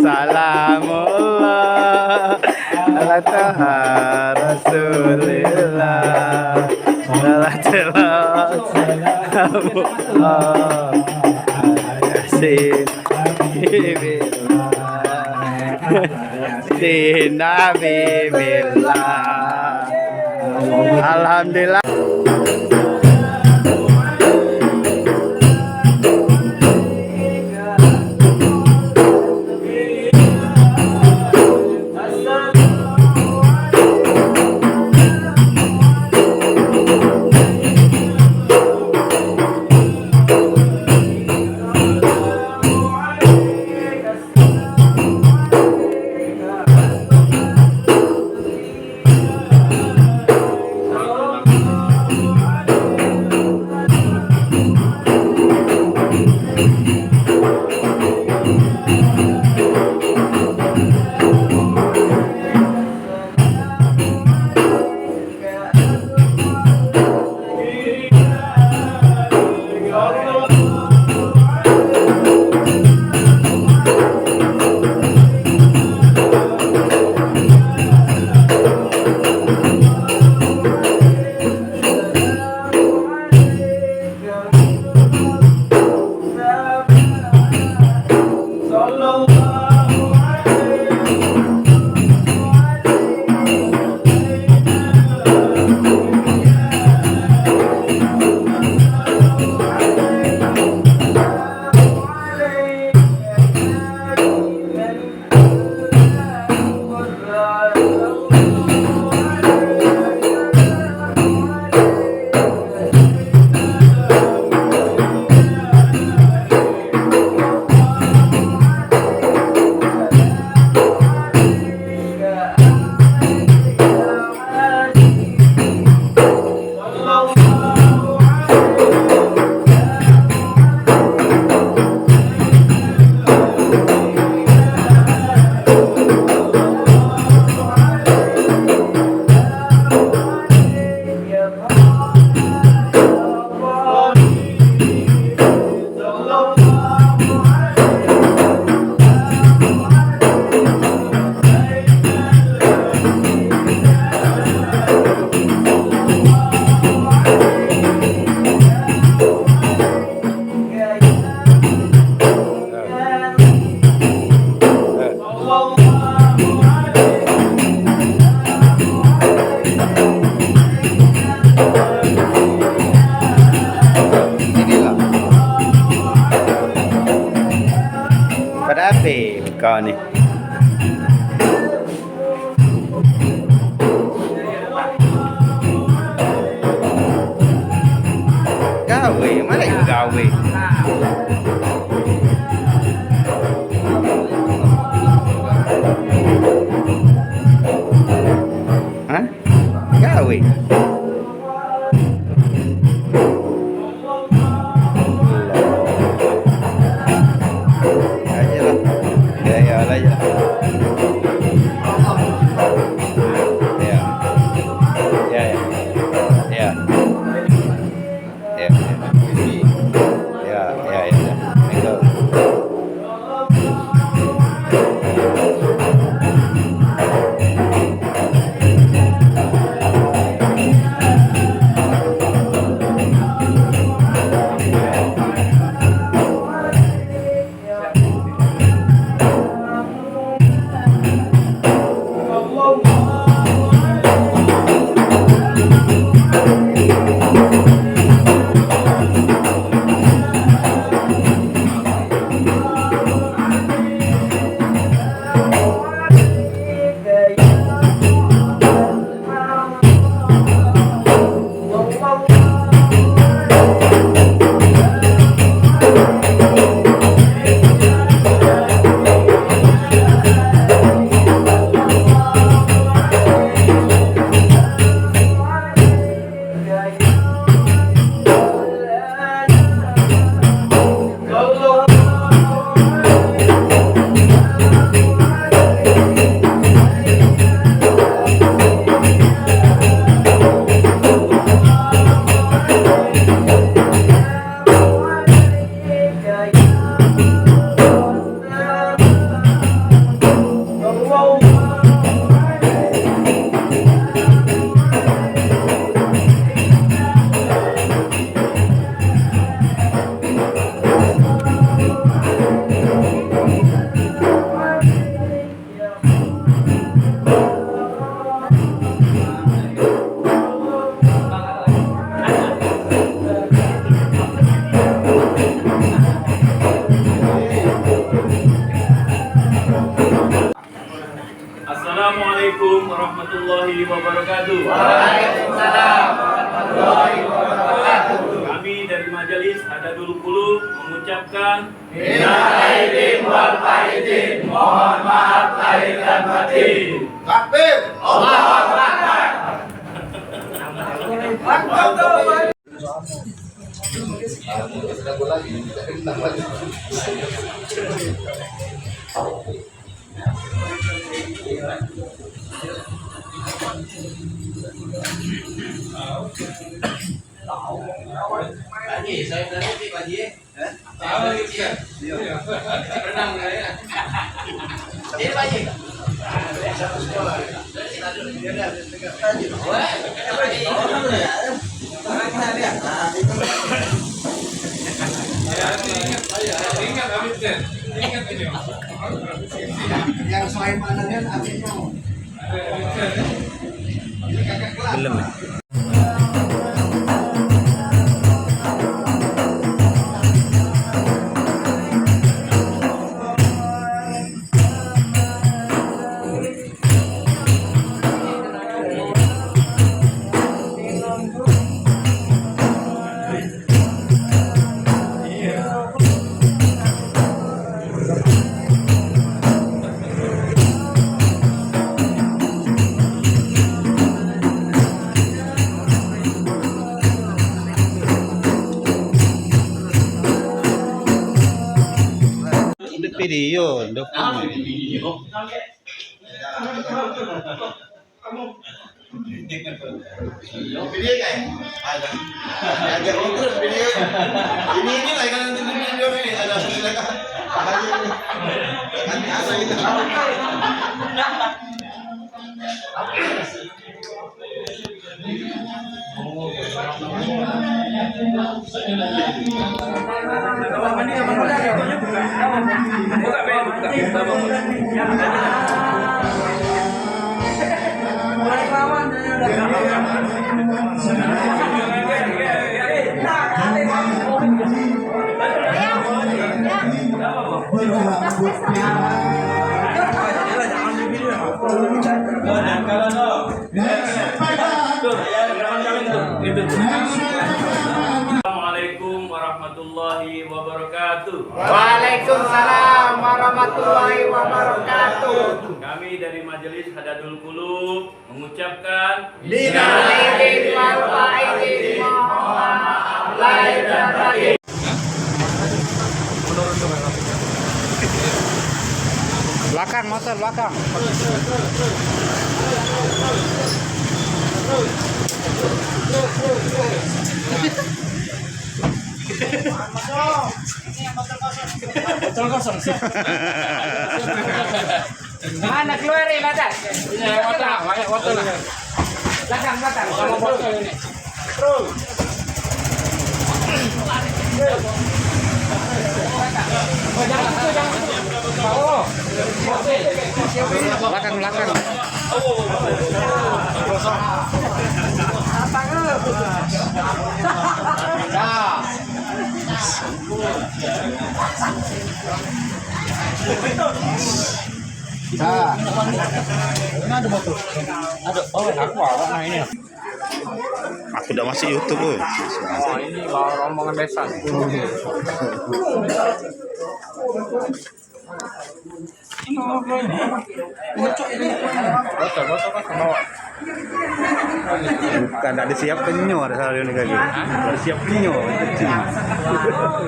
Salamullah ala taha Rasulillah Salamullah Yasin Sin Nabi Billah Alhamdulillah. Kau ni gawe, mana yang gawe? Hah? Gawe? Assalamualaikum warahmatullahi wabarakatuh. Waalaikumsalam warahmatullahi wabarakatuh. Kami dari Majelis Hadadul Qulub mengucapkan Minal aidin wal faizin. Mohon maaf lahir dan batin. Takbir. Allahu Akbar. Yang selain panengan artinya Belum. Video, video kan? Ada. Ada terus video. Ini lagi kan video ini ada silakan. Kan biasa gitu. Assalamualaikum warahmatullahi wabarakatuh. Waalaikumsalam warahmatullahi wabarakatuh. Kami dari Majelis Hadadul Qulub mengucapkan Minal aidin wal faizin. Mohon maaf lahir dan batin. belakang motor belakang. botol kosong. Mana keluarin ada? Ini botol lah. Belakang Sama botol ini. Belakang belakang. Ini ada motor. Ada. Oh, aku nah ini. Aku udah masih YouTube. Oh, ini bawa rombongan besan. Bukan ada siap penyo ada hal ini kayak gitu. Ada siap penyo kecil.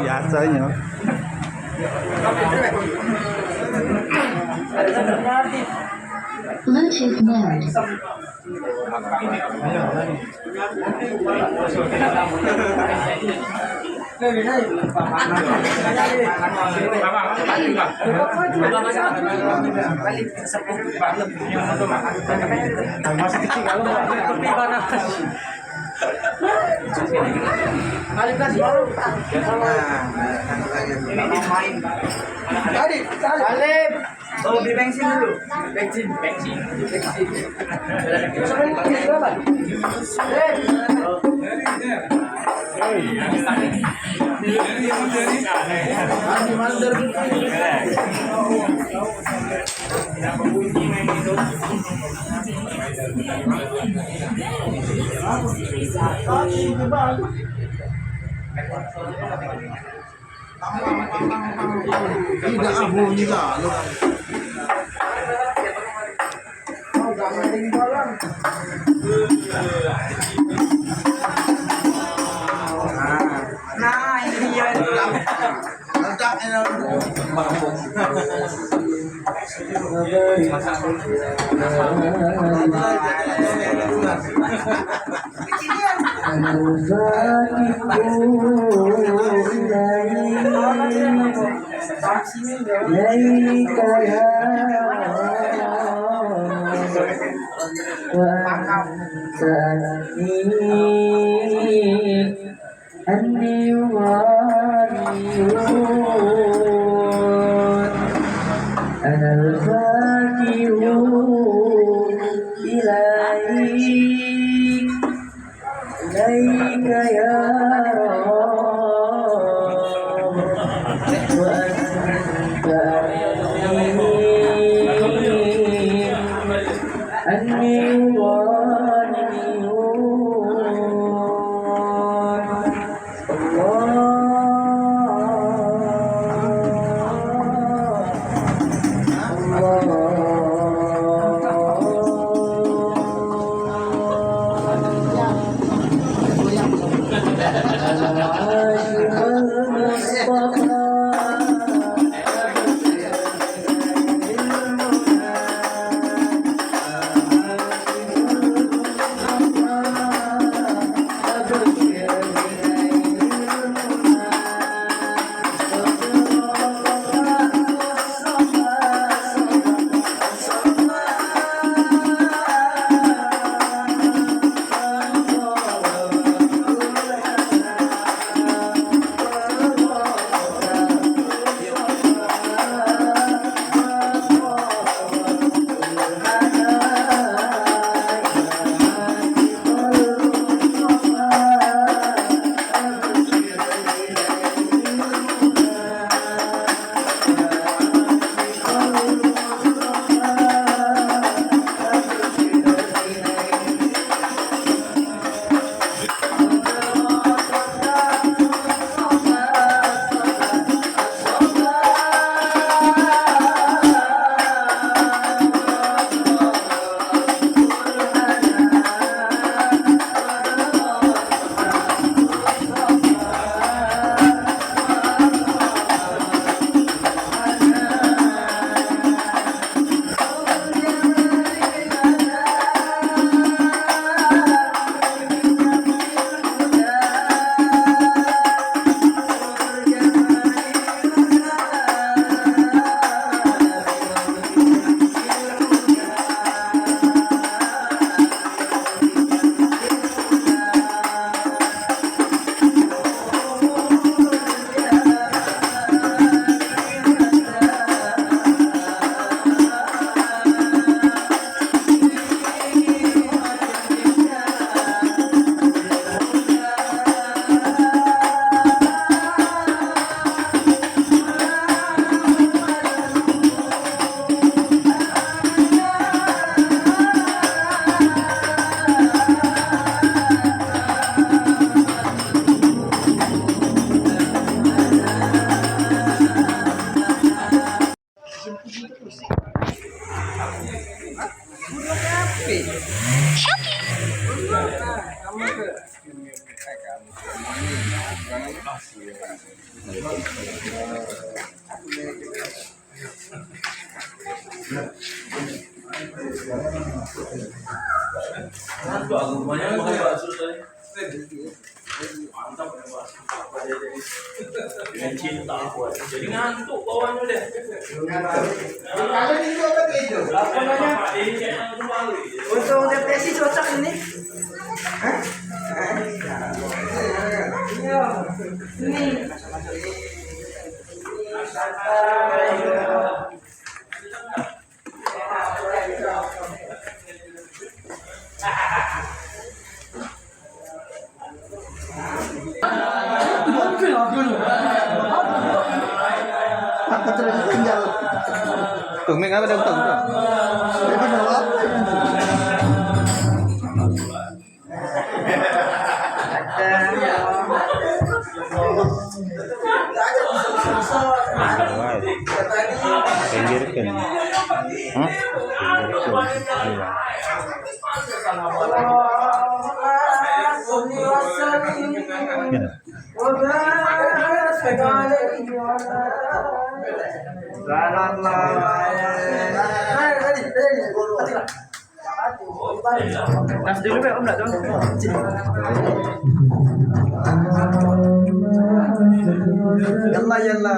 Biasanya. Bluetooth mode. Salib. Oh, beli bensin dulu. Bensin. Salib. Tidak aku juga. Nah, ini dia. Letak أنا الفاتح إليك إليك يا رب وأنت أني Mantap ya, Pak. Dengan cinta aku aja. Jadi ngantuk bawahnya deh. Kalau ini obat itu. Apa namanya? Ini kayak kembali. Untuk depresi cocok ini. Hah? Ini. Terus tinggal Betul, Mik, apa dah betul? Pinggirkan. Hah? Pinggirkan. Iya. Kas dulu ya Om, enggak dong. Yalla yalla.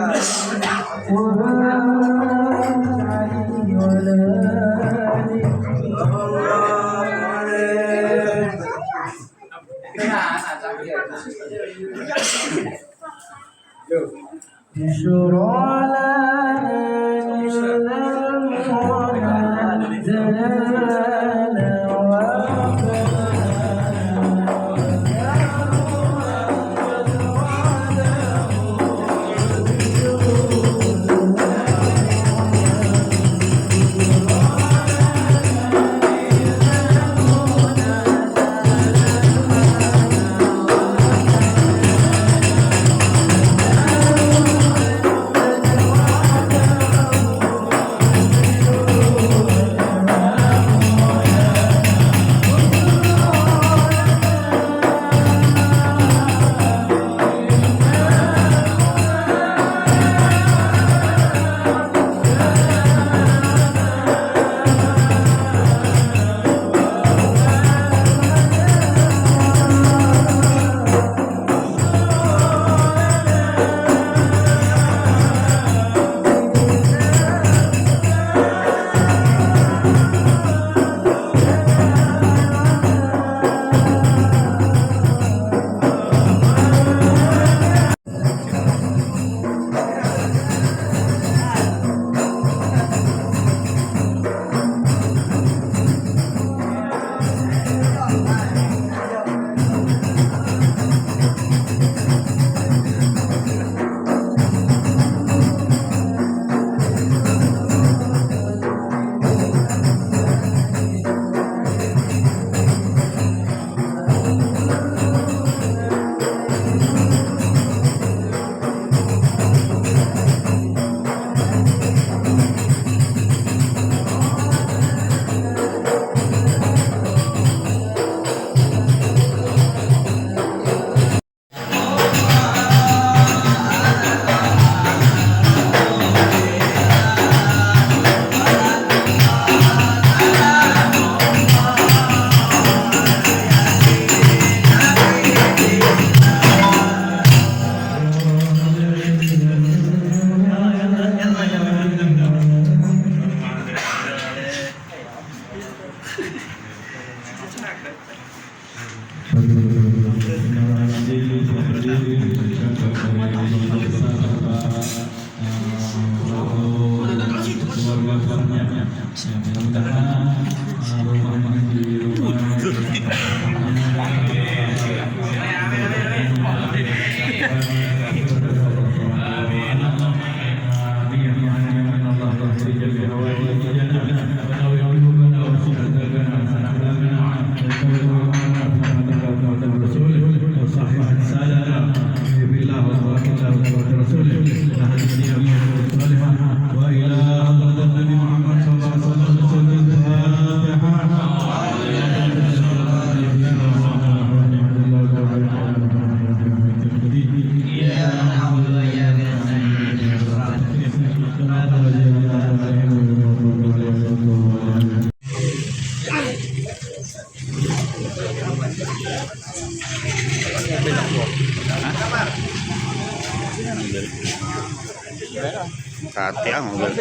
Sate ang mobil.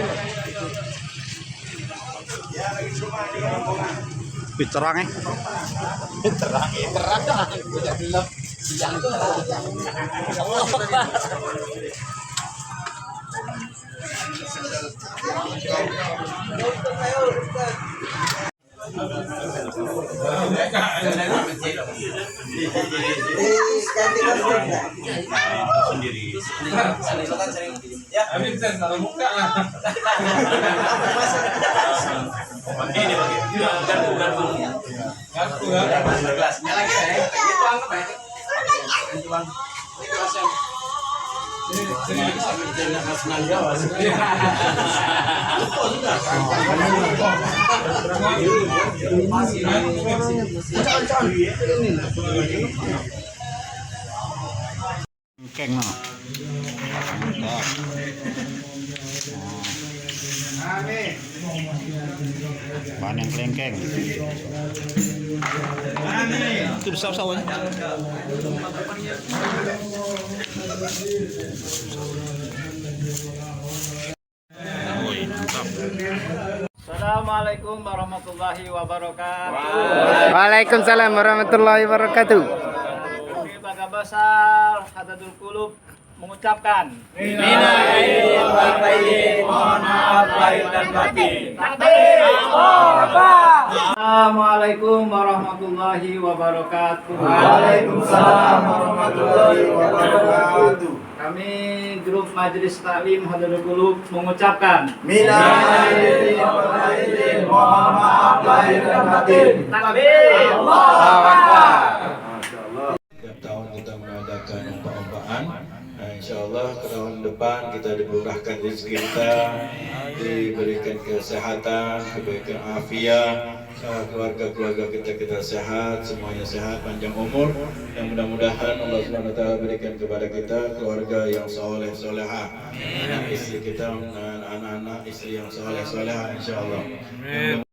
Terang sendiri. Vincent, taruh muka. Ini bagi garpu. Ngaku ya. Kelasnya lagi ya. Itu anggap ya. Keng no. Mantap. Bahan yang kelengkeng. Itu besar-besar ya. Woi, mantap. Assalamualaikum warahmatullahi wabarakatuh. Waalaikumsalam warahmatullahi wabarakatuh. Keluarga besar Hadadul Qulub mengucapkan Minal aidin wal faizin, mohon maaf lahir dan batin. takbir. Assalamualaikum warahmatullahi wabarakatuh. Waalaikumsalam warahmatullahi wabarakatuh. Kami grup Majelis Taklim Hadadul Qulub mengucapkan Minal aidin wal faizin, mohon maaf lahir dan batin. takbir. Setiap tahun kita mengadakan ompah-ompahan. Nah, insya Allah ke tahun depan kita dimurahkan rezeki kita, diberikan kesehatan, diberikan afiat, keluarga-keluarga kita sehat, semuanya sehat, panjang umur. Yang mudah-mudahan Allah Subhanahu Wa Taala berikan kepada kita keluarga yang soleh solehah, anak istri kita, anak-anak istri yang soleh solehah, insya Allah.